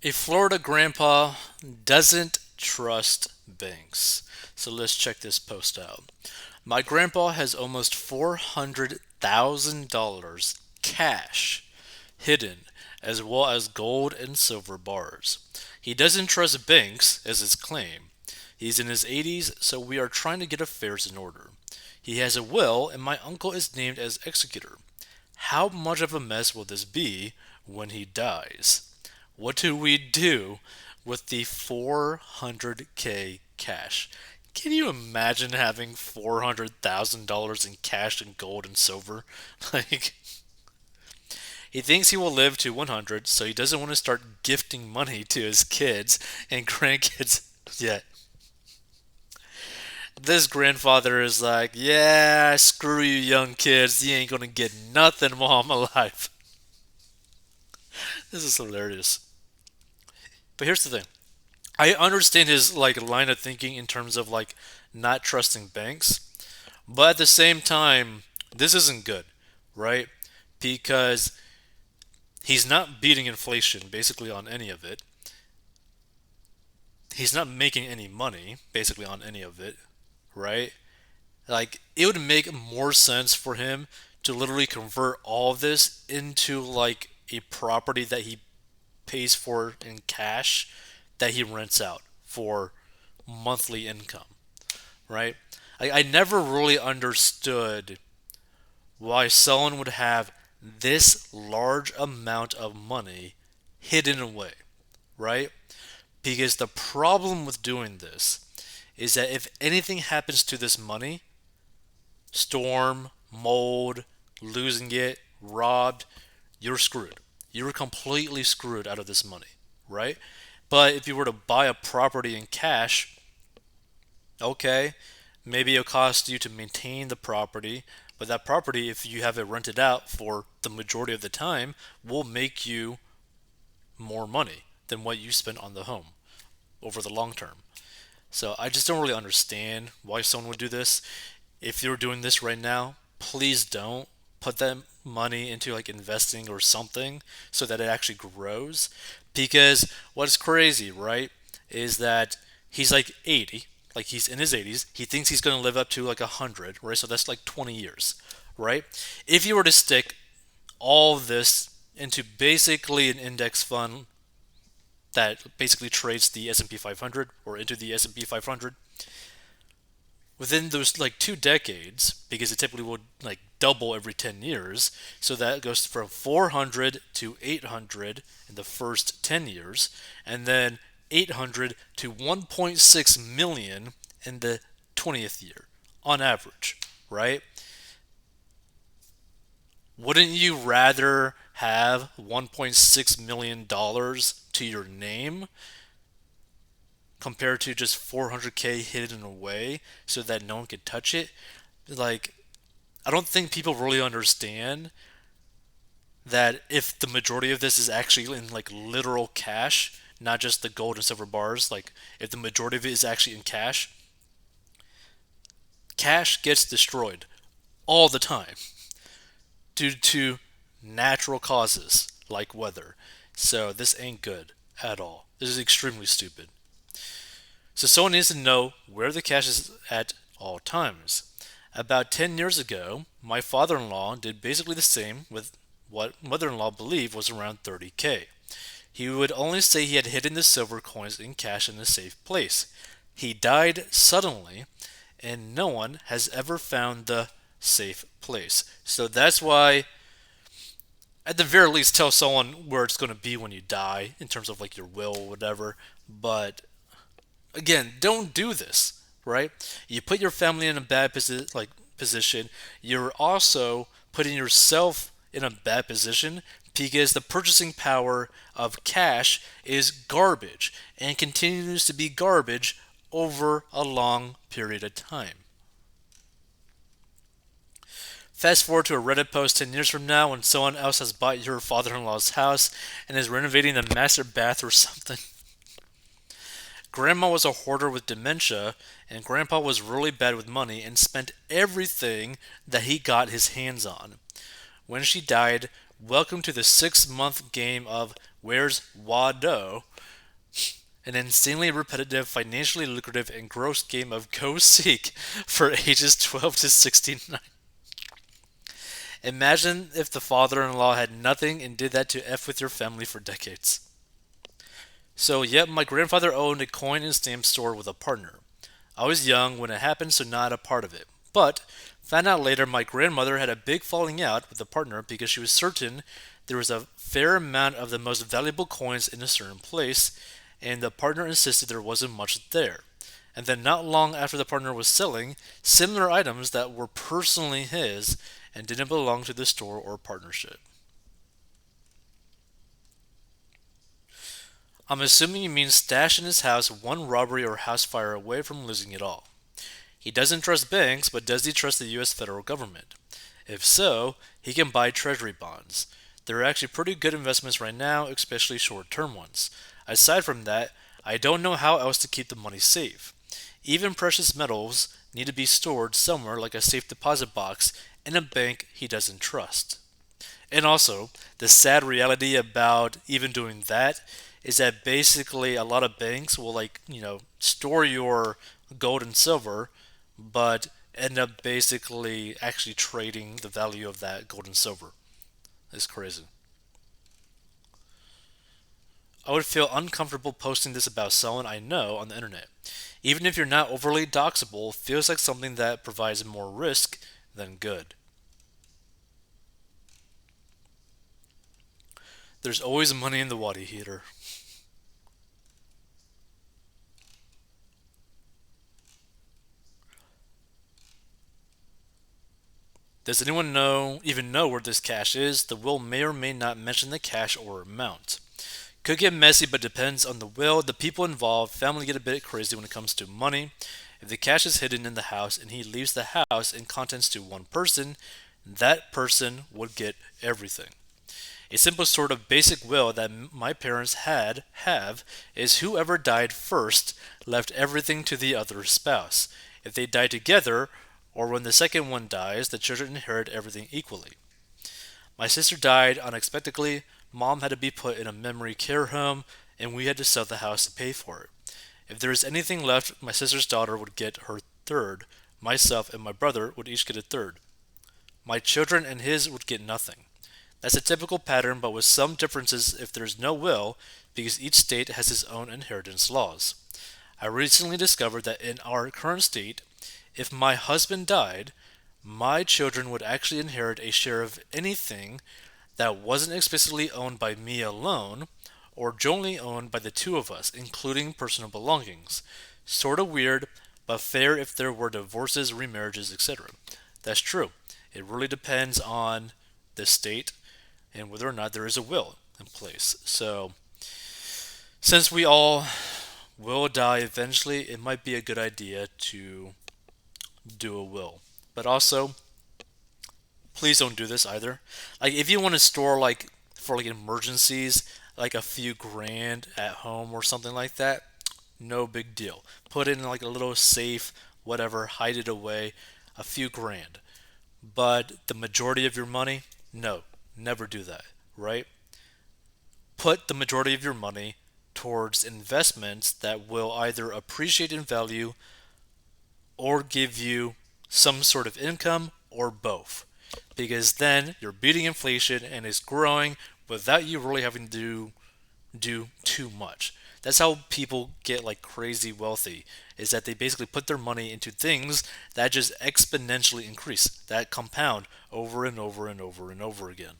A Florida grandpa doesn't trust banks. So let's check this post out. My grandpa has almost $400,000 cash hidden, as well as gold and silver bars. He doesn't trust banks, as his claim. He's in his 80s, so we are trying to get affairs in order. He has a will, and my uncle is named as executor. How much of a mess will this be when he dies? What do we do with the 400K cash? Can you imagine having $400,000 in cash and gold and silver? Like, he thinks he will live to 100, so he doesn't want to start gifting money to his kids and grandkids yet. This grandfather is like, yeah, screw you, young kids. You ain't gonna get nothing while I'm alive. This is hilarious. But here's the thing. I understand his like line of thinking in terms of like not trusting banks, but at the same time, this isn't good, right? Because he's not beating inflation basically on any of it. He's not making any money basically on any of it, right? Like it would make more sense for him to literally convert all of this into like a property that he pays for in cash that he rents out for monthly income, right? I never really understood why someone would have this large amount of money hidden away, right? Because the problem with doing this is that if anything happens to this money, storm, mold, losing it, robbed, you're screwed. You're completely screwed out of this money, right? But if you were to buy a property in cash, okay, maybe it'll cost you to maintain the property, but that property, if you have it rented out for the majority of the time, will make you more money than what you spent on the home over the long term. So I just don't really understand why someone would do this. If you're doing this right now, please don't put that money into like investing or something so that it actually grows. Because what's crazy, right, is that he's like 80, like he's in his 80s. He thinks he's going to live up to like 100, right? So that's like 20 years, right? If you were to stick all of this into basically an index fund that basically trades the S&P 500 or into the S&P 500, within those like 2 decades, because it typically will like double every 10 years, so that goes from 400 to 800 in the first 10 years, and then 800 to 1.6 million in the 20th year on average, right? Wouldn't you rather have $1.6 million to your name compared to just 400K hidden away so that no one could touch it? Like, I don't think people really understand that if the majority of this is actually in like literal cash, not just the gold and silver bars, like if the majority of it is actually in cash, cash gets destroyed all the time due to natural causes like weather. So this ain't good at all. This is extremely stupid. So someone needs to know where the cash is at all times. About 10 years ago, my father in law did basically the same with what mother in law believed was around 30K. He would only say he had hidden the silver coins in cash in a safe place. He died suddenly, and no one has ever found the safe place. So that's why, at the very least, tell someone where it's going to be when you die in terms of like your will or whatever. But again, don't do this, right? You put your family in a bad position. You're also putting yourself in a bad position because the purchasing power of cash is garbage and continues to be garbage over a long period of time. Fast forward to a Reddit post 10 years from now when someone else has bought your father in law's house and is renovating the master bath or something. Grandma was a hoarder with dementia, and Grandpa was really bad with money and spent everything that he got his hands on. When she died, Welcome to the 6 month game of Where's Wado, an insanely repetitive, financially lucrative, and gross game of Go Seek for ages 12 to 69. Imagine if the father in law had nothing and did that to F with your family for decades. So, yep, my grandfather owned a coin and stamp store with a partner. I was young when it happened, so not a part of it. But found out later my grandmother had a big falling out with the partner because she was certain there was a fair amount of the most valuable coins in a certain place, and the partner insisted there wasn't much there. And then, not long after the partner was selling similar items that were personally his and didn't belong to the store or partnership. I'm assuming you mean stash in his house one robbery or house fire away from losing it all. He doesn't trust banks, but does he trust the US federal government? If so, he can buy treasury bonds. They're actually pretty good investments right now, especially short term ones. Aside from that, I don't know how else to keep the money safe. Even precious metals need to be stored somewhere like a safe deposit box in a bank he doesn't trust. And also, the sad reality about even doing that is that basically a lot of banks will store your gold and silver but end up basically actually trading the value of that gold and silver. It's crazy. I would feel uncomfortable posting this about someone I know on the internet. Even if you're not overly doxable, feels like something that provides more risk than good. There's always money in the water heater. Does anyone even know where this cash is? The will may or may not mention the cash or amount. Could get messy, but depends on the will, the people involved. Family get a bit crazy when it comes to money. If the cash is hidden in the house and he leaves the house and contents to one person, that person would get everything. A simple sort of basic will that my parents have is whoever died first left everything to the other spouse. If they die together, or when the second one dies, the children inherit everything equally. My sister died unexpectedly. Mom had to be put in a memory care home, and we had to sell the house to pay for it. If there is anything left, my sister's daughter would get her third. Myself and my brother would each get a third. My children and his would get nothing. That's a typical pattern, but with some differences if there's no will, because each state has its own inheritance laws. I recently discovered that in our current state, if my husband died, my children would actually inherit a share of anything that wasn't explicitly owned by me alone or jointly owned by the two of us, including personal belongings. Sort of weird, but fair if there were divorces, remarriages, etc. That's true. It really depends on the state and whether or not there is a will in place. So, since we all will die eventually, it might be a good idea to do a will. But also, please don't do this either. Like, if you want to store, like, for like emergencies, like a few grand at home or something like that, no big deal. Put it in like a little safe, whatever, hide it away, a few grand. But the majority of your money, no, never do that, right? Put the majority of your money towards investments that will either appreciate in value or give you some sort of income or both. Because then you're beating inflation and it's growing without you really having to do too much. That's how people get like crazy wealthy, is that they basically put their money into things that just exponentially increase, that compound over and over and over and over again.